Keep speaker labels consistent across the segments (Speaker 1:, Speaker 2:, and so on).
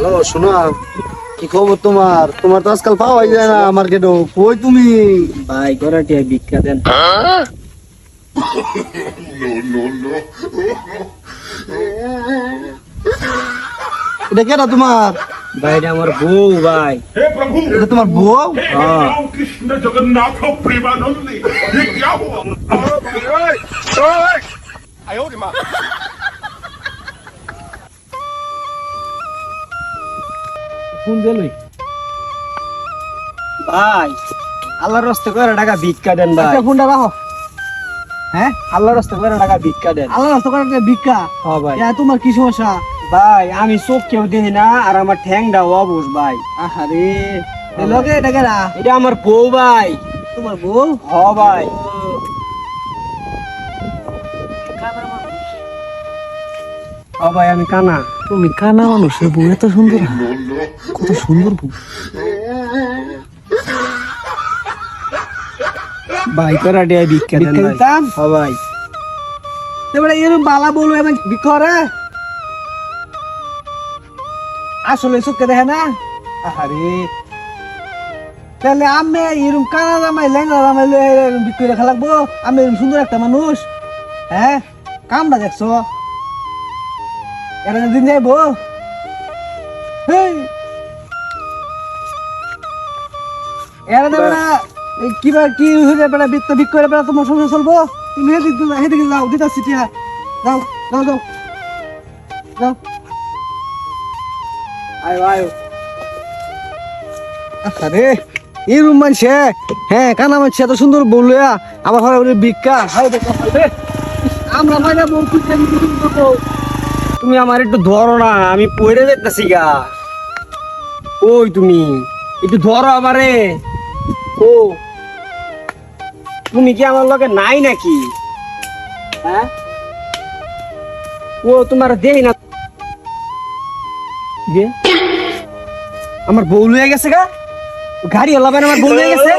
Speaker 1: Hello শোনা, কি খবর তোমার? তোমার তো আজকাল পাওয়াই যায় না মার্কেটও। কই তুমি?
Speaker 2: ভাই গরাটি ভিক্ষা দেন।
Speaker 1: এটা কেটা তোমার?
Speaker 2: ভাই এটা আমার বউ ভাই।
Speaker 3: हे प्रभु
Speaker 1: এটা তোমার বউ?
Speaker 3: हे राम कृष्ण जगन्नाथ प्रेमानंद ये क्या हुआ
Speaker 2: ফোন দিলই ভাই, আল্লাহর রাস্তে করে টাকা ভিক্ষা দেন ভাই।
Speaker 1: আচ্ছা, ফোনটা রাখো। হ্যাঁ,
Speaker 2: আল্লাহর রাস্তে করে টাকা ভিক্ষা দেন।
Speaker 1: আল্লাহ রাস্তা করে একটা ভিক্ষা।
Speaker 2: হ্যাঁ ভাই।
Speaker 1: তোমার কি সমস্যা?
Speaker 2: ভাই আমি চোখ কেউ দেখি না, আর আমার ঠ্যাংটা অবশ ভাই।
Speaker 1: আহারে, এ লোকে এটা কেডা?
Speaker 2: এটা আমার বউ ভাই।
Speaker 1: তোমার বউ?
Speaker 2: হ ভাই। হ ভাই আমি কানা।
Speaker 1: তুমি কানা মানুষের বউ, এত সুন্দর, কত সুন্দর বউ।
Speaker 2: ভাই করাটি ভিক্ষা দেন
Speaker 1: ভিক্ষা
Speaker 2: ভাই।
Speaker 1: দিতাম?
Speaker 2: হ ভাই।
Speaker 1: এবারে এরকম বালা বলবো এবং ভিক্ষা করে? আসলে চোখকে দেখে না? আহারে, তাহলে আমি এরকম কানা জামাই লেঙ্গা জামাই বিক্রি রেখা লাগবো? আমি এরকম সুন্দর একটা মানুষ, হ্যাঁ? কামটা দেখছো? এটা দিন যাইবো? হেই, এরা দেবে না। কিবা কি হয়ে বেড়া বৃত্ত বিক্রি করে বেড়া তোমার সংসার চলবো? তুমি হেদিকে যাও, দিতাছি টিয়া। যাও যাও যাও যাও।
Speaker 2: আয়ো আয়ো।
Speaker 1: আরে এই রুম মানছে, হ্যাঁ কানা মানছে এত সুন্দর বললো, আবার হয় ওরে ভিক্ষা। হাই দেখো, আমরা ভাই না বউ খুঁজতে করবো।
Speaker 2: তুমি আমার একটু ধরো না, আমি পড়ে যাইতেছি গা। ওই তুমি একটু ধরো আমারে। ও তুমি কি আমার লগে নাই নাকি? হ্যাঁ, ও তোমার দেই না।
Speaker 1: যে আমার বউ লয়ে গেছে গা, গাড়ি হলাবেন আমার বউ লয়ে গেছে।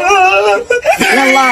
Speaker 1: আল্লাহ